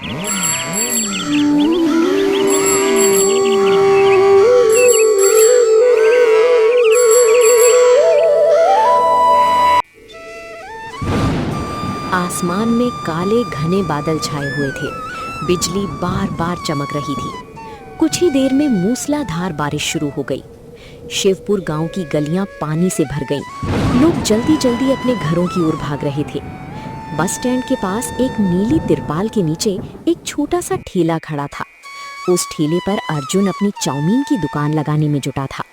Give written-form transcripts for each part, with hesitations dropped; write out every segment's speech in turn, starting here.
आसमान में काले घने बादल छाए हुए थे। बिजली बार बार चमक रही थी। कुछ ही देर में मूसलाधार बारिश शुरू हो गई। शिवपुर गांव की गलियां पानी से भर गईं। लोग जल्दी जल्दी अपने घरों की ओर भाग रहे थे। बस स्टैंड के पास एक नीली तिरपाल के नीचे एक छोटा सा ठेला खड़ा था। उस ठेले पर अर्जुन अपनी चाउमीन की दुकान लगाने में जुटा था।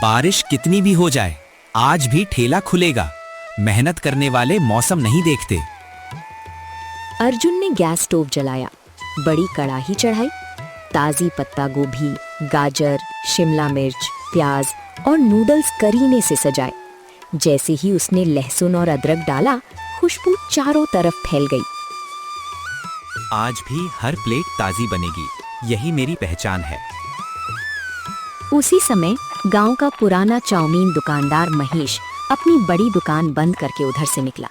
बारिश कितनी भी हो जाए, आज भी ठेला खुलेगा। मेहनत करने वाले मौसम नहीं देखते। अर्जुन ने गैस स्टोव जलाया, बड़ी कढ़ाई चढ़ाई, ताजी पत्ता गोभी, गाजर, शिमला मिर्च, प्याज और नूडल्स करीने से सजाए। जैसे ही उसने लहसुन और अदरक डाला, खुशबू चारों तरफ फैल गई। आज भी हर प्लेट ताजी बनेगी, यही मेरी पहचान है। उसी समय गांव का पुराना चाउमीन दुकानदार महेश अपनी बड़ी दुकान बंद करके उधर से निकला।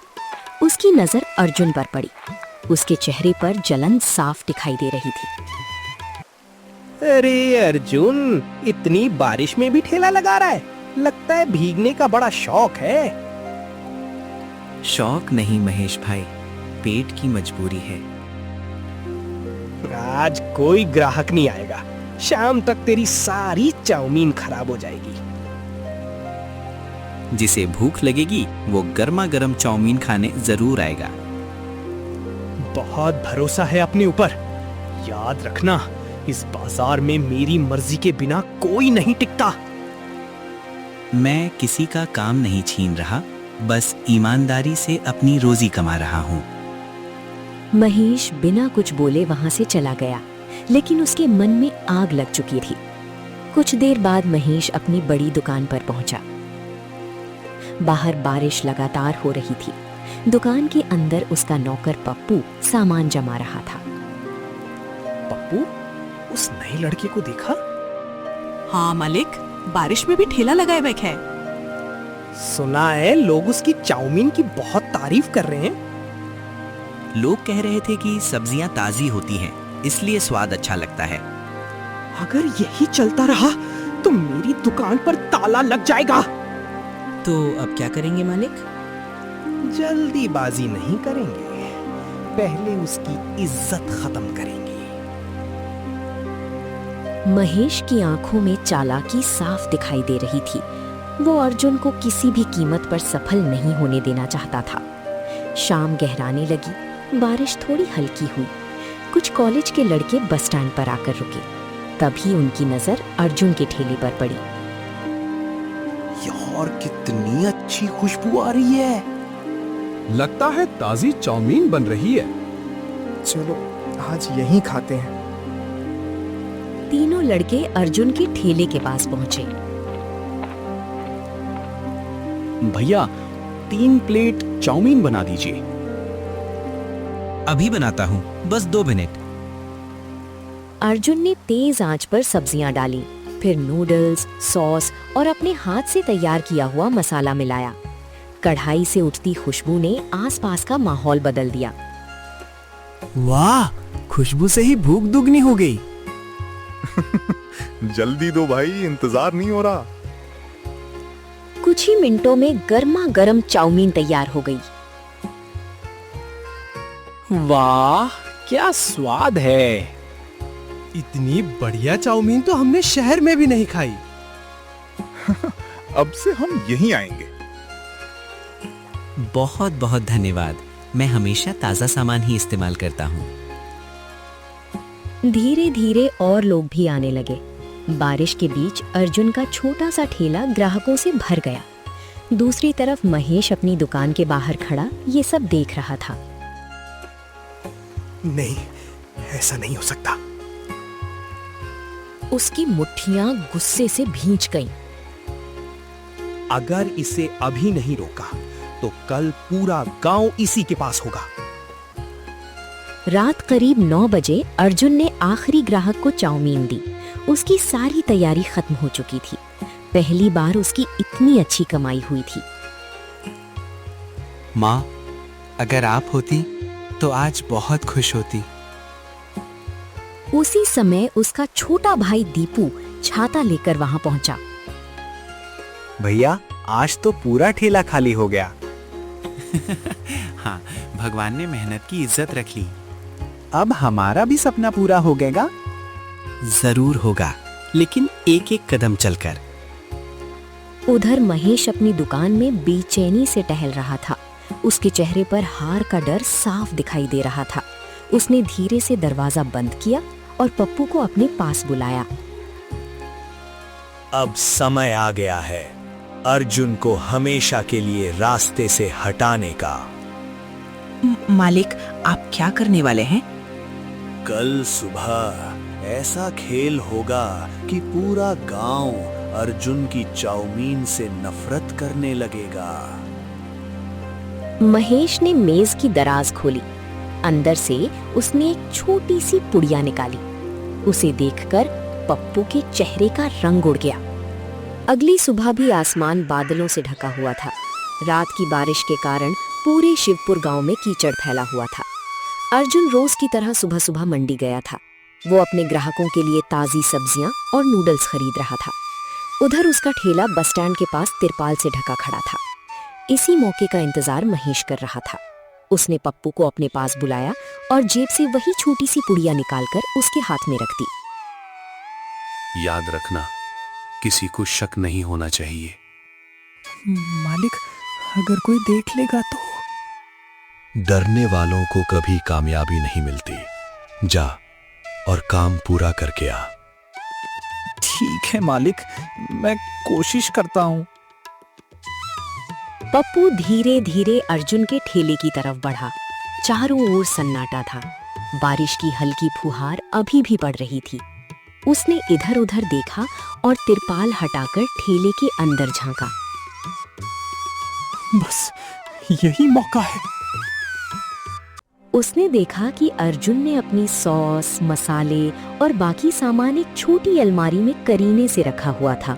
उसकी नजर अर्जुन पर पड़ी। उसके चेहरे पर जलन साफ दिखाई दे रही थी। अरे अर्जुन, इतनी बारिश में भी ठेला लगा रहा है? लगता है भीगने का बड़ा शौक है। शौक नहीं महेश भाई, पेट की मजबूरी है। आज कोई ग्राहक नहीं आएगा। शाम तक तेरी सारी चाउमीन खराब हो जाएगी। जिसे भूख लगेगी वो गर्मा गर्म चाउमीन खाने जरूर आएगा। बहुत भरोसा है अपने ऊपर। याद रखना, इस बाजार में मेरी मर्जी के बिना कोई नहीं टिकता। मैं किसी का काम नहीं छीन रहा, बस ईमानदारी से अपनी रोजी कमा रहा हूँ। महेश बिना कुछ बोले वहां से चला गया, लेकिन उसके मन में आग लग चुकी थी। कुछ देर बाद महेश अपनी बड़ी दुकान पर पहुंचा। बाहर बारिश लगातार हो रही थी। दुकान के अंदर उसका नौकर पप्पू सामान जमा रहा था। पप्पू, उस नए लड़के को देखा? हाँ मालिक, बारिश में भी ठेला लगाए बैठा है। सुना है लोग उसकी चाउमीन की बहुत तारीफ कर रहे हैं। लोग कह रहे थे कि सब्जियां ताजी होती हैं, इसलिए स्वाद अच्छा लगता है। अगर यही चलता रहा तो मेरी दुकान पर ताला लग जाएगा। तो अब क्या करेंगे मालिक? जल्दीबाजी नहीं करेंगे, पहले उसकी इज्जत खत्म करेंगे। महेश की आंखों में चालाकी साफ दिखाई दे रही थी। वो अर्जुन को किसी भी कीमत पर सफल नहीं होने देना चाहता था। शाम गहराने लगी, बारिश थोड़ी हल्की हुई। कुछ कॉलेज के लड़के बस स्टैंड पर आकर रुके। तभी उनकी नजर अर्जुन के ठेले पर पड़ी। यार, कितनी अच्छी खुशबू आ रही है। लगता है ताजी चाउमीन बन रही है। चलो आज यहीं खाते हैं। तीनों लड़के अर्जुन के ठेले के पास पहुंचे। भैया, 3 प्लेट चाउमीन बना दीजिए। अभी बनाता हूँ, बस 2 मिनट। अर्जुन ने तेज आंच पर सब्जियां डाली, फिर नूडल्स, सॉस और अपने हाथ से तैयार किया हुआ मसाला मिलाया। कढ़ाई से उठती खुशबू ने आसपास का माहौल बदल दिया। वाह, खुशबू से ही भूख दुगनी हो गई। जल्दी दो भाई, इंतजार नहीं हो रहा। कुछ ही मिनटों में गर्मा गर्म चाउमीन तैयार हो गई। वाह, क्या स्वाद है। इतनी बढ़िया चाउमीन तो हमने शहर में भी नहीं खाई। अब से हम यहीं आएंगे। बहुत बहुत धन्यवाद। मैं हमेशा ताजा सामान ही इस्तेमाल करता हूँ। धीरे धीरे और लोग भी आने लगे। बारिश के बीच अर्जुन का छोटा सा ठेला ग्राहकों से भर गया। दूसरी तरफ महेश अपनी दुकान के बाहर खड़ा ये सब देख रहा था। नहीं, ऐसा नहीं हो सकता। उसकी मुट्ठियां गुस्से से भींच गईं। अगर इसे अभी नहीं रोका तो कल पूरा गांव इसी के पास होगा। रात करीब 9 बजे अर्जुन ने आखिरी ग्राहक को चाउमीन दी। उसकी सारी तैयारी खत्म हो चुकी थी। पहली बार उसकी इतनी अच्छी कमाई हुई थी। माँ, अगर आप होती तो आज बहुत खुश होती। उसी समय उसका छोटा भाई दीपू छाता लेकर वहां पहुंचा। भैया, आज तो पूरा ठेला खाली हो गया। हाँ, भगवान ने मेहनत की इज्जत रख ली। अब हमारा भी सपना पूरा हो गएगा। जरूर होगा, लेकिन एक एक कदम चलकर। उधर महेश अपनी दुकान में बेचैनी से टहल रहा था। उसके चेहरे पर हार का डर साफ दिखाई दे रहा था। उसने धीरे से दरवाजा बंद किया और पप्पू को अपने पास बुलाया। अब समय आ गया है अर्जुन को हमेशा के लिए रास्ते से हटाने का। मालिक, आप क्या करने वाले हैं? कल सुबह ऐसा खेल होगा कि पूरा गांव अर्जुन की चाउमीन से नफरत करने लगेगा। महेश ने मेज की दराज खोली। अंदर से उसने एक छोटी सी पुड़िया निकाली। उसे देखकर पप्पू के चेहरे का रंग उड़ गया। अगली सुबह भी आसमान बादलों से ढका हुआ था। रात की बारिश के कारण पूरे शिवपुर गांव में कीचड़ फैला हुआ था। अर्जुन रोज की तरह सुबह सुबह मंडी गया था। वो अपने ग्राहकों के लिए ताजी सब्जियां और नूडल्स खरीद रहा था। उधर उसका ठेला बस स्टैंड के पास तिरपाल से ढका खड़ा था। इसी मौके का इंतजार महेश कर रहा था। उसने पप्पू को अपने पास बुलाया और जेब से वही छोटी सी पुड़िया निकालकर उसके हाथ में रख दी। याद रखना, किसी को शक नहीं होना चाहिए। मालिक, अगर कोई देख लेगा तो? डरने वालों को कभी कामयाबी नहीं मिलती। जा और काम पूरा करके आ। ठीक है मालिक, मैं कोशिश करता हूँ। पप्पू धीरे धीरे अर्जुन के ठेले की तरफ बढ़ा। चारों ओर सन्नाटा था। बारिश की हल्की फुहार अभी भी पड़ रही थी। उसने इधर उधर देखा और तिरपाल हटाकर ठेले के अंदर झांका। बस यही मौका है। उसने देखा कि अर्जुन ने अपनी सॉस, मसाले और बाकी सामान एक छोटी अलमारी में करीने से रखा हुआ था।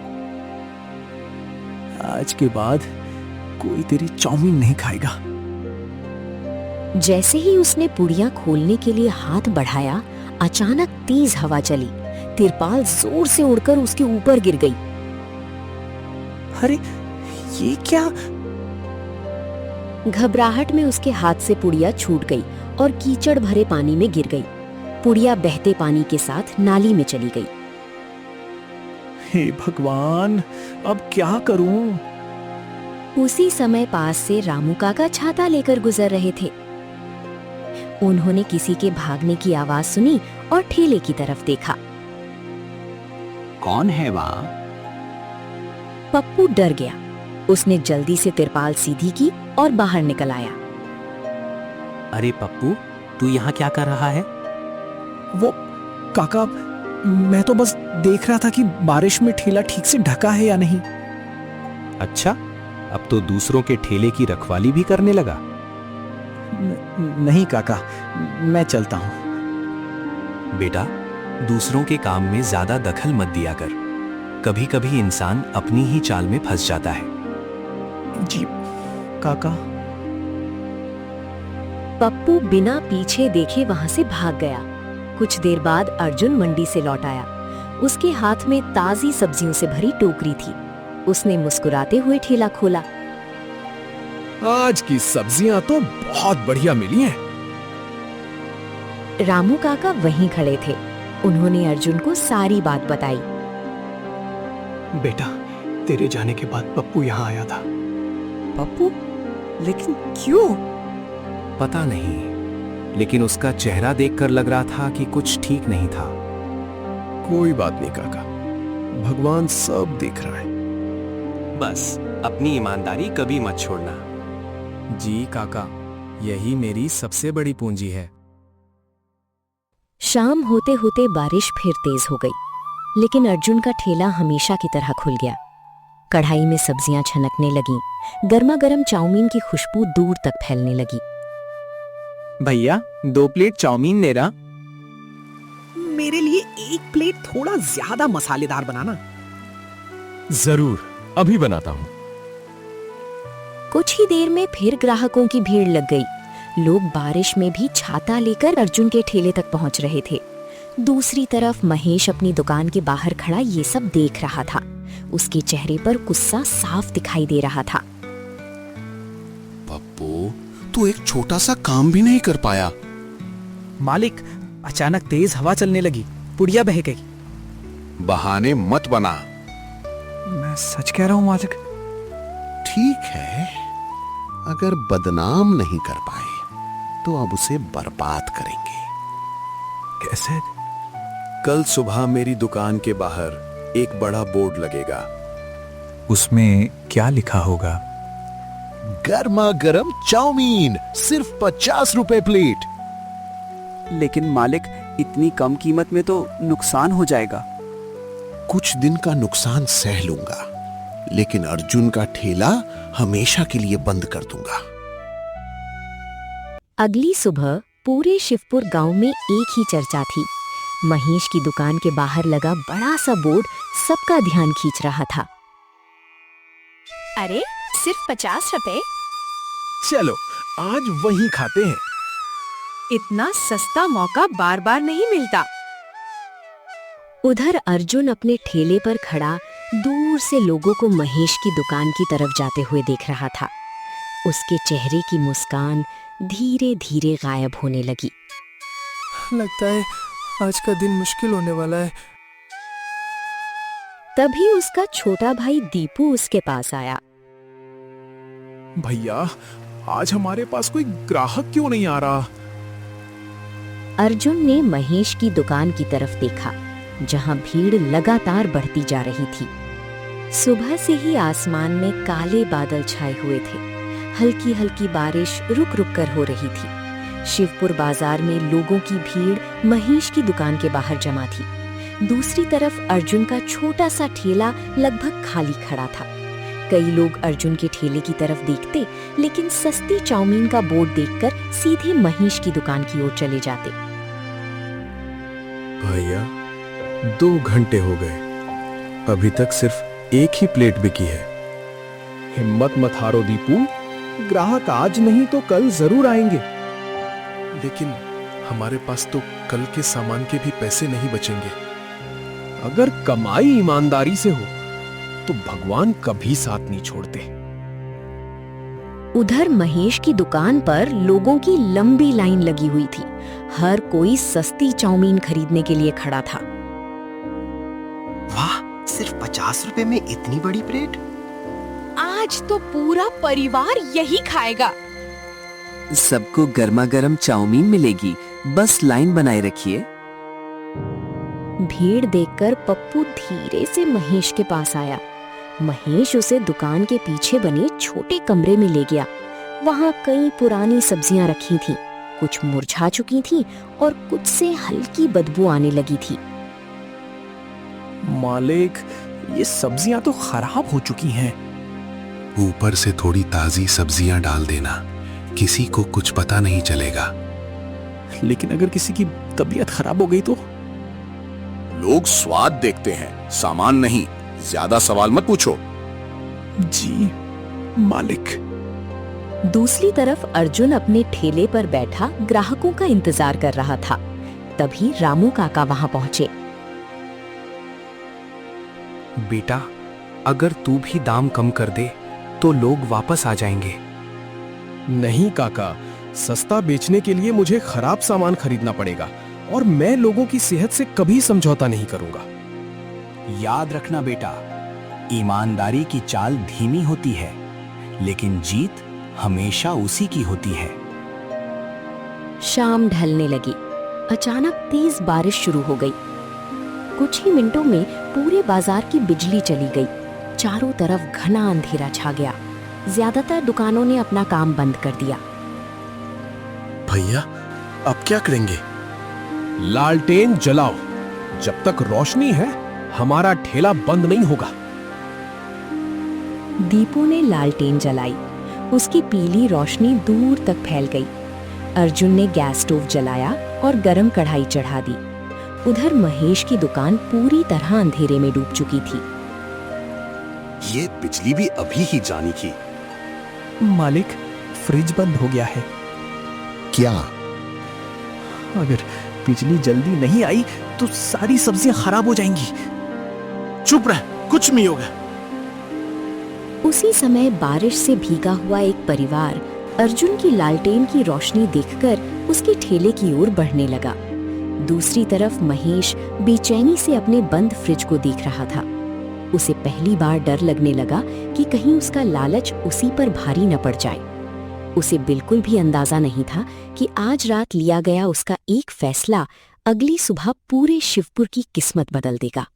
आज के बाद कोई तेरी चाउमीन नहीं खाएगा। जैसे ही उसने पुड़िया खोलने के लिए हाथ बढ़ाया, अचानक तेज हवा चली। तिरपाल जोर से उड़कर उसके ऊपर गिर गई। अरे ये क्या? घबराहट में उसके हाथ से पुड़िया छूट गई और कीचड़ भरे पानी में गिर गई। पुड़िया बहते पानी के साथ नाली में चली गई। हे भगवान, अब क्या करूं? उसी समय पास से रामू काका छाता लेकर गुजर रहे थे। उन्होंने किसी के भागने की आवाज सुनी और ठेले की तरफ देखा। कौन है वहाँ? पप्पू डर गया। उसने जल्दी से तिरपाल सीधी की और बाहर निकल आया। अरे पप्पू, तू यहाँ क्या कर रहा है? वो काका, मैं तो बस देख रहा था कि बारिश में ठेला ठीक से ढका है या नहीं। अच्छा, अब तो दूसरों के ठेले की रखवाली भी करने लगा। नहीं काका, मैं चलता हूँ। बेटा, दूसरों के काम में ज्यादा दखल मत दिया कर। कभी कभी इंसान अपनी ही चाल में फंस जाता है। जी काका। पप्पू बिना पीछे देखे वहां से भाग गया। कुछ देर बाद अर्जुन मंडी से लौट आया। उसके हाथ में ताजी सब्जियों से भरी टोकरी थी। उसने मुस्कुराते हुए ठेला खोला। आज की सब्जियां तो बहुत बढ़िया मिली हैं। रामू काका वहीं खड़े थे। उन्होंने अर्जुन को सारी बात बताई। बेटा, तेरे जाने के बाद पप्पू यहाँ आया था। पप्पू? लेकिन क्यों? पता नहीं, लेकिन उसका चेहरा देखकर लग रहा था कि कुछ ठीक नहीं था। कोई बात नहीं काका, भगवान सब देख रहा है। बस अपनी ईमानदारी कभी मत छोड़ना। जी काका, यही मेरी सबसे बड़ी पूंजी है। शाम होते होते बारिश फिर तेज हो गई, लेकिन अर्जुन का ठेला हमेशा की तरह खुल गया। कढ़ाई में सब्जियां छनकने लगीं। गर्मा गर्म चाउमीन की खुशबू दूर तक फैलने लगी। भैया, 2 प्लेट चाउमीन दे रहा। मेरे लिए 1 प्लेट थोड़ा ज्यादा मसालेदार बनाना। जरूर, अभी बनाता हूँ। कुछ ही देर में फिर ग्राहकों की भीड़ लग गई। लोग बारिश में भी छाता लेकर अर्जुन के ठेले तक पहुंच रहे थे। दूसरी तरफ महेश अपनी दुकान के बाहर खड़ा ये सब देख रहा था। उसके चेहरे पर गुस्सा साफ दिखाई दे रहा था। पप्पू, तू एक छोटा सा काम भी नहीं कर पाया। मालिक, अचानक तेज हवा चलने लगी, पुड़िया बह गई। बहाने मत बना। मैं सच कह रहा हूँ मालिक। ठीक है, अगर बदनाम नहीं कर पाए तो अब उसे बर्बाद करेंगे। कैसे? कल सुबह मेरी दुकान के बाहर एक बड़ा बोर्ड लगेगा। उसमें क्या लिखा होगा? गर्मा गर्म चाउमीन, सिर्फ 50 रुपए प्लेट। लेकिन मालिक, इतनी कम कीमत में तो नुकसान हो जाएगा। कुछ दिन का नुकसान सह लूंगा, लेकिन अर्जुन का ठेला हमेशा के लिए बंद कर दूंगा। अगली सुबह पूरे शिवपुर गांव में एक ही चर्चा थी। महेश की दुकान के बाहर लगा बड़ा सा बोर्ड सबका ध्यान खींच रहा था। अरे सिर्फ 50 रुपए? चलो आज वही खाते हैं। इतना सस्ता मौका बार बार नहीं मिलता। उधर अर्जुन अपने ठेले पर खड़ा दूर से लोगों को महेश की दुकान की तरफ जाते हुए देख रहा था। उसके चेहरे की मुस्कान धीरे धीरे गायब होने लगी। लगता है आज का दिन मुश्किल होने वाला है। तभी उसका छोटा भाई दीपू उसके पास आया। भैया, आज हमारे पास कोई ग्राहक क्यों नहीं आ रहा? अर्जुन ने महेश की दुकान की तरफ देखा, जहां भीड़ लगातार बढ़ती जा रही थी। सुबह से ही आसमान में काले बादल छाए हुए थे। हल्की हल्की बारिश रुक रुक कर हो रही थी। शिवपुर बाजार में लोगों की भीड़ महेश की दुकान के बाहर जमा थी। दूसरी तरफ अर्जुन का छोटा सा ठेला लगभग खाली खड़ा था। कई लोग अर्जुन के ठेले की तरफ देखते, लेकिन सस्ती चाउमीन का बोर्ड देखकर सीधे महेश की दुकान की ओर चले जाते। भैया, 2 घंटे हो गए, अभी तक सिर्फ एक ही प्लेट बिकी है। हिम्मत मत हारो दीपू, ग्राहक आज नहीं तो कल जरूर आएंगे। लेकिन हमारे पास तो कल के सामान के भी पैसे नहीं बचेंगे। अगर कमाई ईमानदारी से हो तो भगवान कभी साथ नहीं छोड़ते। उधर महेश की दुकान पर लोगों की लंबी लाइन लगी हुई थी। हर कोई सस्ती चाउमीन खरीदने के लिए खड़ा था। वाह, सिर्फ 50 रुपए में इतनी बड़ी प्लेट? आज तो पूरा परिवार यही खाएगा। सबको गर्मा गर्म चाउमीन मिलेगी, बस लाइन बनाए रखिए। भीड़ देखकर पप्पू धीरे से महेश के पास आया। महेश उसे दुकान के पीछे बने छोटे कमरे में ले गया। वहाँ कई पुरानी सब्जियां रखी थीं, कुछ मुरझा चुकी थीं और कुछ से हल्की बदबू आने लगी थी। मालिक, ये सब्जियां तो खराब हो चुकी हैं। ऊपर से थोड़ी ताजी सब्जियां डाल देना, किसी को कुछ पता नहीं चलेगा। लेकिन अगर किसी की तबीयत खराब हो गई तो? लोग स्वाद देखते हैं, सामान नहीं। ज्यादा सवाल मत पूछो। जी मालिक। दूसरी तरफ अर्जुन अपने ठेले पर बैठा ग्राहकों का इंतजार कर रहा था। तभी रामू काका वहां पहुंचे। बेटा, अगर तू भी दाम कम कर दे तो लोग वापस आ जाएंगे। नहीं काका, सस्ता बेचने के लिए मुझे खराब सामान खरीदना पड़ेगा और मैं लोगों की सेहत से कभी समझौता नहीं करूंगा। याद रखना बेटा, ईमानदारी की चाल धीमी होती है, लेकिन जीत हमेशा उसी की होती है। शाम ढलने लगी। अचानक तेज बारिश शुरू हो गई। कुछ ही मिनटों में पूरे बाजार की बिजली चली गई। चारों तरफ घना अंधेरा छा गया। ज्यादातर दुकानों ने अपना काम बंद कर दिया। भैया, अब क्या करेंगे? लालटेन जलाओ। जब तक रोशनी है हमारा ठेला बंद नहीं होगा। दीपू ने लालटेन जलाई। उसकी पीली रोशनी दूर तक फैल गई। अर्जुन ने गैस स्टोव जलाया और गरम कढ़ाई चढ़ा दी। उधर महेश की दुकान पूरी तरह अंधेरे में डूब चुकी थी। ये बिजली भी अभी ही जानी थी। मालिक, फ्रिज बंद हो गया है। क्या? अगर बिजली जल्दी नहीं आई तो सारी सब्जियां खराब हो जाएंगी। चुप रह, कुछ नहीं होगा। उसी समय बारिश से भीगा हुआ एक परिवार अर्जुन की लालटेन की रोशनी देखकर उसके ठेले की ओर बढ़ने लगा। दूसरी तरफ महेश बेचैनी से अपने बंद फ्रिज को देख रहा था। उसे पहली बार डर लगने लगा कि कहीं उसका लालच उसी पर भारी न पड़ जाए। उसे बिल्कुल भी अंदाजा नहीं था कि आज रात लिया गया उसका एक फैसला अगली सुबह पूरे शिवपुर की किस्मत बदल देगा।